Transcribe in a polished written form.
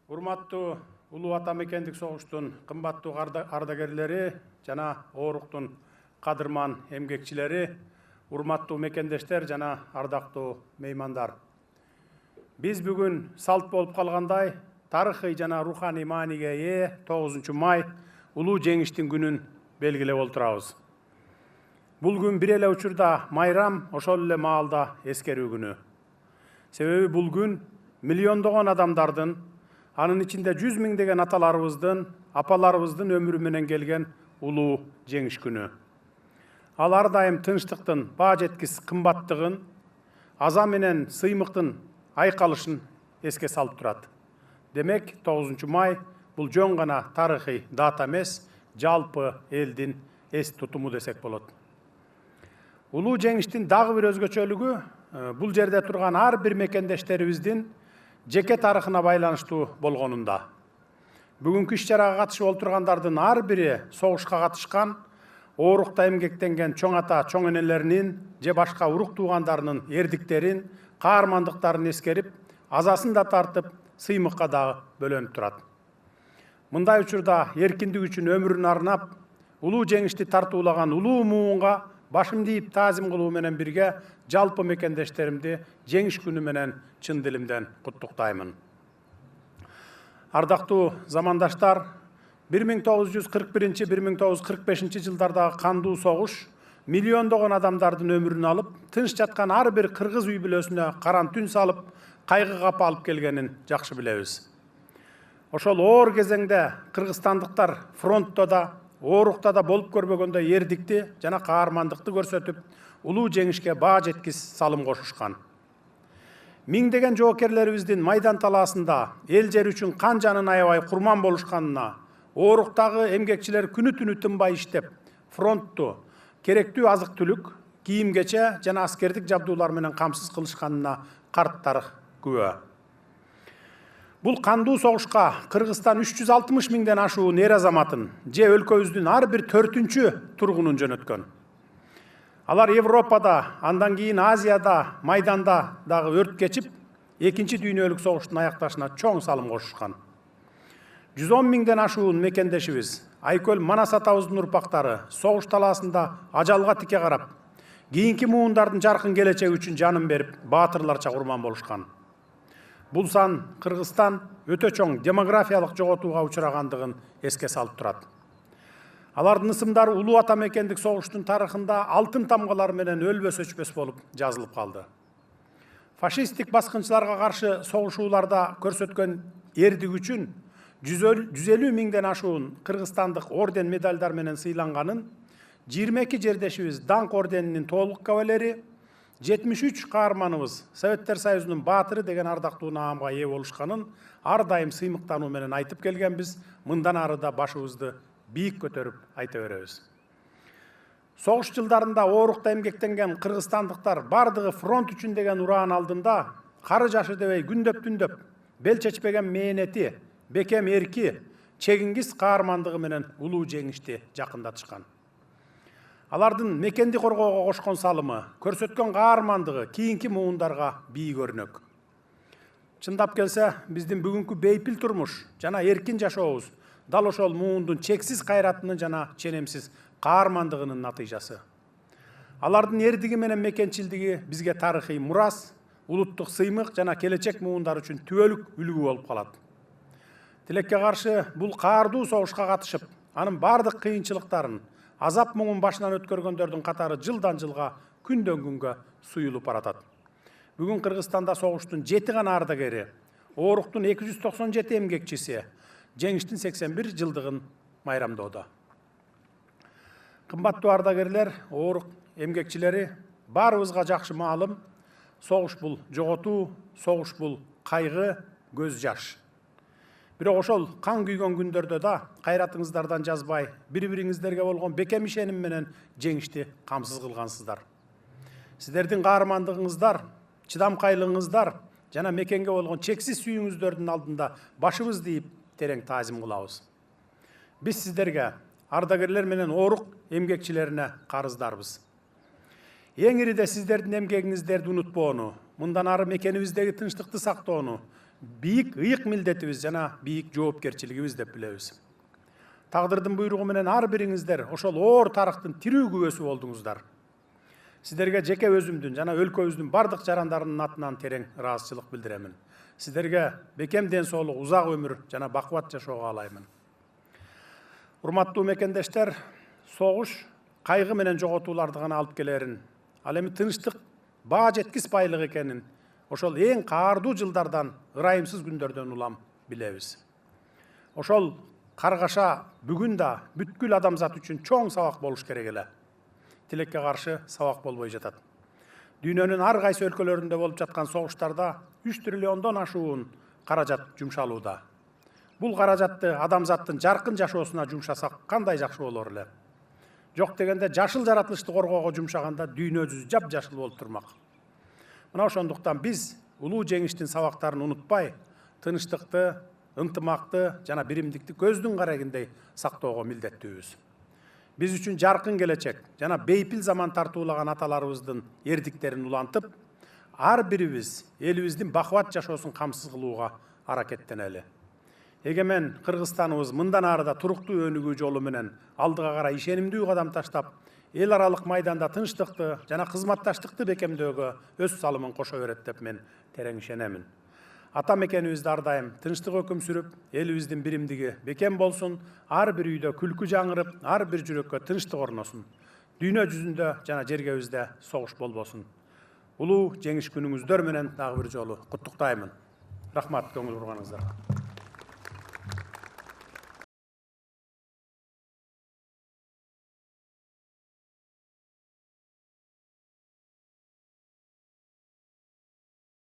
Урматтуу улуу ата мекендик согуштун кымбаттуу ардагерлери жана ооруктун кадырман эмгекчилери, урматтуу мекендештер жана ардактуу меймандар. Биз бүгүн салт болуп калгандай тарыхый жана руханий мааниге ээ 9 май улуу жеңиштин күнүн белгилеп отурабыз. Бул күн бир эле учурда майрам, ошол эле маалда эскерүү күнү. Себеби бул күн миллиондогон адамдардын, анын ичинде 100 миңдеген аталарыбыздын, апаларыбыздын өмүрү менен келген улуу жеңиш күнү. Ал ар дайым тынчтыктын баа жеткис кымбаттыгын, аза менен сыймыктын айкалышын эске салып турат. Демек, 9 май бул жөн гана тарыхый дата эмес, жалпы элдин эс тутуму десек болот. Улуу жеңиштин дагы бир өзгөчөлүгү бул жерде турган ар бир мекендештерибиздин жеке тарыхына байланыштуу болгонунда. Бүгүнкү иш-чарага катышып отургандардын ар бири согушка катышкан, оорукта эмгектенген чоң ата, чоң энелеринин же башка урук туугандарынын эрдиктерин, каармандыктарын эскерип, азасын да тартып, сыймыкка дагы бөлөнүп турат. Мындай учурда эркиндик үчүн өмүрүн арнап, улуу жеңишти тартуулаган улуу муунга башымды ийип таазим кылуу менен бирге жалпы мекендештеримди жеңиш күнү менен чын дилимден куттуктаймын. Ардактуу замандаштар, 1941-1945 жылдардагы кандуу согуш миллиондогон адамдардын өмүрүн алып, тынч жаткан ар бир кыргыз үй бүлөсүнө каран түн салып, кайгы капа алып келгенин жакшы билебиз. Ошол оор кезеңде кыргызстандыктар фронтто да, оорукта да болуп көрбөгөндөй эрдикти жана каармандыкты көрсөтүп, улуу жеңишке баа жеткис салым кошушкан. Миңдеген жоокерлерибиздин майдан талаасында эл жер үчүн кан жанын аябай курман болушканына, ооруктагы эмгекчилер күнү түнү тынбай иштеп, фронтту керектүү азык-түлүк, кийим-кече жана аскердик жабдуулар менен камсыз кылышканына карт тарых күбө. Бул кандуу согушка Кыргызстан 360 миңден ашуун эр азаматын же өлкөбүздүн ар бир 4-чү тургунун жөнөткөн. Алар Европада, андан кийин Азияда, майданда дагы өрт кечип, 2-чи дүйнөлүк согуштун аякташына чоң салым кошушкан. 110 миңден ашуун мекендешибиз, Айкөл Манас атабыздын урпактары согуш талаасында ажалга тике карап, кийинки муундардын жаркын келечеги үчүн жанын берип, баатырларча курман болушкан. Бул сан Кыргызстан өтө чоң демографиялык жоготууга учурагандыгын эске салып турат. Алардын ысымдары улуу ата мекендик согуштун тарыхында алтын тамгалар менен өлбөс өчпөс болуп жазылып калды. Фашисттик баскынчыларга каршы согушууларда көрсөткөн эрдик үчүн 150 миңден ашуун кыргызстандык орден медальдар менен сыйланганын, 22 жердешибиз Даңк орденинин толук кавалери, 73 каарманыбыз Советтер Союзунун баатыры деген ардактуу наамга ээ болушканын ар дайым сыймыктануу менен айтып келгенбиз, мындан ары да башыбызды бийик көтөрүп айта беребиз. Согуш жылдарында оорукта эмгектенген кыргызстандыктар бардыгы фронт үчүн деген ураан алдында кары жашы дебей күндөп-түндөп бел чечпеген мээнети, бекем эрки, чегингис каармандыгы менен улуу жеңишти жакындатышкан. Алардын мекенди коргоого кошкон салымы, көрсөткөн каармандыгы кийинки муундарга бий көрнөк. Чындап келсе, биздин бүгүнкү бейпил турмуш жана эркин жашообуз дал ошол муундун чексиз кайратынын жана ченемсиз каармандыгынын натыйжасы. Алардын эрдиги менен мекенчилдиги бизге тарыхый мурас, улуттук сыймык жана келечек муундар үчүн түбөлүк үлгү болуп калат. Тилекке каршы бул каардуу согушка катышып, анын бардык кыйынчылыктарын, азап муңун башынан өткөргөндөрдүн катары жылдан жылга, күндөн күнгө суюлуп баратат. Бүгүн Кыргызстанда согуштун 7 гана ардагери, ооруктун 297 эмгекчиси жеңиштин 81 жылдыгын майрамдоодо. Кымбаттуу ардагерлер, оорук эмгекчилери, баарыбызга жакшы маалым, согуш бул жоготуу, согуш бул кайгы, көз жаш. Бирок ошол кан күйгөн күндөрдө да кайратыңыздардан жазбай, бири-бириңиздерге болгон бекем ишеним менен жеңишти камсыз кылгансыздар. Сиздердин каармандыгыңыздар, чыдамкайлыгыңыздар жана мекенге болгон чексиз сүйүүңүздөрдүн алдында башыбызды ийип терең таазим кылабыз. Биз сиздерге, ардагерлер менен оорук эмгекчилерине карыздарбыз. Эң ириде сиздердин эмгегиңиздерди унутпоону, мындан ары мекенибиздеги тынчтыкты сактоону, бийик ыйык милдетибиз жана бийик жоопкерчилигибиз деп билебиз. Тагдырдын буйругу менен ар бириңиздер ошол оор тарыхтын тирүү күбөсү болдуңуздар. Сиздерге жеке өзүмдүн жана өлкөбүздүн бардык жарандарынын атынан терең ыраазычылык билдиремин. Сиздерге бекем ден соолук, узак өмүр жана бакубат жашоо каалаймын. Урматтуу мекендештер, согуш кайгы менен жоготууларды гана алып келерин, ал эми тынчтык баа жеткис байлык экенин ошол эң каардуу жылдардан, ырайымсыз күндөрдөн улам билебиз. Ошол каргаша бүгүн да бүткүл адамзат үчүн чоң сабак болуш керек эле. Тилекке каршы сабак болбой жатат. Дүйнөнүн ар кайсы өлкөлөрүндө болуп жаткан согуштарда 3 триллиондон ашуун каражат жумшалууда. Бул каражатты адамзаттын жаркын жашоосуна жумшасак кандай жакшы болор эле. Жок дегенде жашыл жаратылышты коргоого жумшаганда дүйнө жүзү жап-жашыл болуп турмак. Мына ошондуктан биз улуу жеңиштин сабактарын унутпай, тынчтыкты, ынтымакты жана биримдикти көздүн карагындай сактоого милдеттүүбүз. Биз үчүн жаркын келечек жана бейпил заман тартуулаган аталарыбыздын эрдиктерин улантып, ар бирибиз элибиздин бакубат жашоосун камсыз кылууга аракеттенели. Эгемен Кыргызстаныбыз мындан ары да туруктуу өнүгүү жолу менен алдыга карай ишенимдүү кадам таштап, эл аралык майданда тынчтыкты жана кызматташтыкты бекемдөөгө өз салымын кошо берет деп мен терең ишенемин. Ата мекенибизде ар дайым тынчтык өкүм сүрүп, элибиздин биримдиги бекем болсун, ар бир үйдө күлкү жаңырып, ар бир жүрөккө тынчтык орносун. Дүйнө жүзүндө жана жергебизде согуш болбосун. Улуу жеңиш күнүңүздөр менен дагы бир жолу куттуктаймын. Рахмат көңүл бурганыңыздарга.